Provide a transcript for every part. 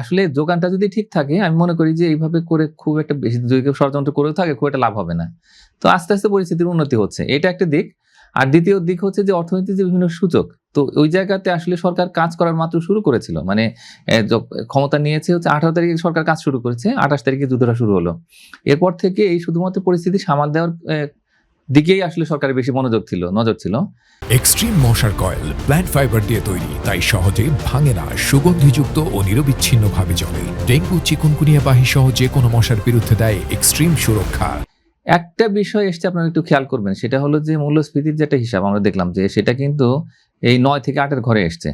আসলে যোগানটা যদি ঠিক থাকে আমি মনে করি যে এইভাবে করে খুব একটা বেশি যদি কেউ ষড়যন্ত্র করেও থাকে খুব একটা লাভ হবে না। তো আস্তে আস্তে পরিস্থিতির উন্নতি হচ্ছে, এটা একটা দিক। আর দ্বিতীয় দিক হচ্ছে যে অর্থনীতির যে বিভিন্ন সূচক, তো ওই জায়গাতে আসলে সরকার কাজ করার মাত্র শুরু করেছিল, মানে ক্ষমতা নিয়েছে হচ্ছে 18 তারিখে সরকার কাজ শুরু করেছে, 28 তারিখে যুদ্ধটা শুরু হলো। এরপর থেকে এই শুধুমাত্র পরিস্থিতি সামাল দেওয়ার দিকেই আসলে সরকারের বেশি নজর ছিল। এক্সট্রিম মশার কয়েল প্ল্যান্ট ফাইবার দিয়ে তৈরি, তাই সহজে ভাঙে না, সুগন্ধিযুক্ত ও নিরবিচ্ছিন্নভাবে জ্বলে। ডেঙ্গু, চিকুনগুনিয়া বাহি সহ যে কোনো মশার বিরুদ্ধে দেয় এক্সট্রিম সুরক্ষা। একটা বিষয় এসছে আপনারা একটু খেয়াল করবেন, সেটা হলো যে মূল্যস্ফীতির যেটা হিসাব আমরা দেখলাম যে সেটা কিন্তু এই 9 থেকে 8 ঘরে এসছে।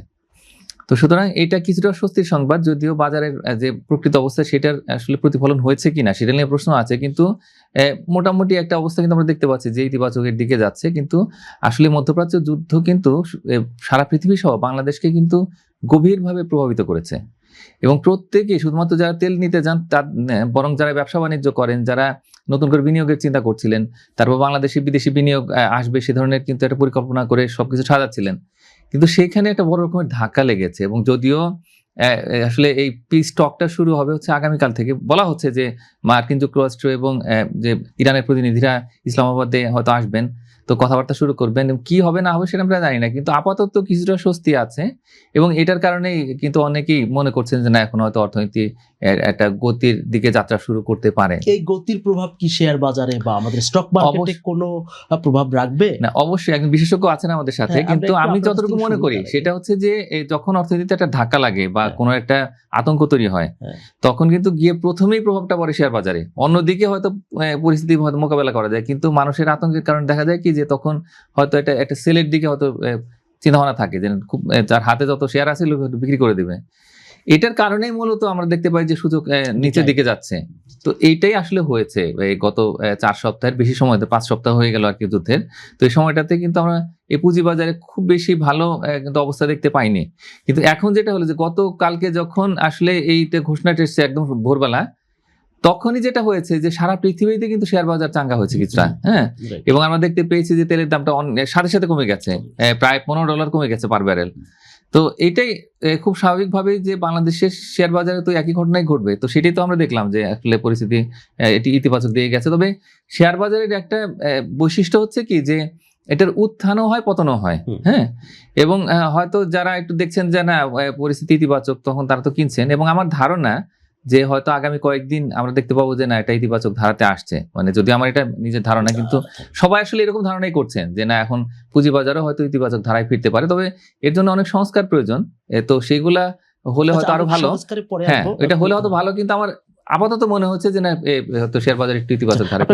তো সুতরাং এটা কিছুটা স্বস্তির সংবাদ, যদিও বাজারের যে প্রকৃত অবস্থা সেটার আসলে প্রতিফলন হয়েছে কিনা সেটা নিয়ে প্রশ্ন আছে, কিন্তু মোটামুটি একটা অবস্থা কিন্তু আমরা দেখতে পাচ্ছি যে ইতিবাচকের দিকে যাচ্ছে। কিন্তু আসলে মধ্যপ্রাচ্য যুদ্ধ কিন্তু সারা পৃথিবী সহ বাংলাদেশকে কিন্তু গভীরভাবে প্রভাবিত করেছে, এবং প্রত্যেকেই শুধুমাত্র যারা তেল নিতে যান তার বরং যারা ব্যবসা বাণিজ্য করেন, যারা নতুন করে বিনিয়োগের চিন্তা করছিলেন, তারপর বাংলাদেশে বিদেশি বিনিয়োগ আসবে সে ধরনের কিন্তু একটা পরিকল্পনা করে সবকিছু সাজাচ্ছিলেন, কিন্তু সেখানে একটা বড় রকমের ধাক্কা লেগেছে। এবং যদিও আসলে এই পিস টকটা শুরু হবে হচ্ছে আগামীকাল থেকে, বলা হচ্ছে যে মার্কিন যুক্তরাষ্ট্র এবং যে ইরানের প্রতিনিধিরা ইসলামাবাদে হয়তো আসবেন, তো কথাবার্তা শুরু করবেন। কি হবে না হবে সেটা আমরা জানি না, কিন্তু আপাতত কিছুটা স্বস্তি আছে, এবং এটার কারণেই কিন্তু অনেকেই মনে করছেন যে না এখন হয়তো অর্থনীতি একটা গতির দিকে যাত্রা শুরু করতে পারে। এই গতির প্রভাব কি শেয়ার বাজারে বা আমাদের স্টক মার্কেটে কোনো প্রভাব রাখবে? না, অবশ্যই একজন বিশেষজ্ঞ আছেন আমাদের সাথে, কিন্তু আমি যতটুকু মনে করি সেটা হচ্ছে যে যখন অর্থনীতিতে একটা ধাক্কা লাগে বা কোনো একটা আতঙ্ক তৈরি হয়, তখন কিন্তু গিয়ে প্রথমেই প্রভাবটা পড়ে শেয়ার বাজারে। অন্যদিকে হয়তো পরিস্থিতি হয়তো মোকাবেলা করা যায়, কিন্তু মানুষের আতঙ্কের কারণে দেখা যায় কি যে তখন হয়তো একটা সেলের দিকে হয়তো চিন্তা ভাবনা থাকে যে খুব যার হাতে যত শেয়ার আছে বিক্রি করে দিবে। এটার কারণেই মূলত আমরা দেখতে পাই যে সূচক নিচের দিকে যাচ্ছে। তো এইটাই আসলে হয়েছে এই গত 4 সপ্তাহের বেশি সময়, 5 সপ্তাহ হয়ে গেল আর কি যুদ্ধের। তো এই সময়টাতে কিন্তু আমরা এই পুঁজিবাজারে খুব বেশি ভালো কিন্তু অবস্থা দেখতে পাইনি। কিন্তু এখন যেটা হলো যে গতকালকে যখন আসলে এইটা ঘোষণাটা এসেছে একদম ভোরবেলা, তখনই যেটা হয়েছে যে সারা পৃথিবীতে কিন্তু শেয়ার বাজার চাঙ্গা হয়েছে কিছুটা, হ্যাঁ। এবং আমরা দেখতে পেয়েছি যে তেলের দামটা সাথে সাথে কমে গেছে, প্রায় $15 কমে গেছে পার ব্যারেল। তো এটাই খুব স্বাভাবিকভাবেই যে বাংলাদেশের শেয়ার বাজারে তো একই ঘটনাই ঘটবে, তো সেটাই তো আমরা দেখলাম যে আসলে পরিস্থিতি এটি ইতিবাচক দিয়ে গেছে। তবে শেয়ার বাজারের একটা বৈশিষ্ট্য হচ্ছে কি যে এটার উত্থানও হয় পতনও হয়, হ্যাঁ। এবং হয়তো যারা একটু দেখছেন যে না পরিস্থিতি ইতিবাচক, তখন তারা তো কিনছেন, এবং আমার ধারণা যে হয়তো আগামী কয়েকদিন আমরা দেখতে পাবো যে না এটা ইতিবাচক ধারাতে আসছে। মানে যদি আমার এটা নিজের ধারণা, কিন্তু সবাই আসলে এরকম ধারণাই করছেন যে না এখন পুঁজিবাজারও হয়তো ইতিবাচক ধারায় ফিরতে পারে, তবে এর জন্য অনেক সংস্কার প্রয়োজন। তো সেগুলা হলে হয়তো আরো ভালো, হ্যাঁ এটা হলে হয়তো ভালো, কিন্তু আমার আপাতত মনে হচ্ছে যে না হয়তো শেয়ার বাজার একটু ইতিবাচক ধারায়।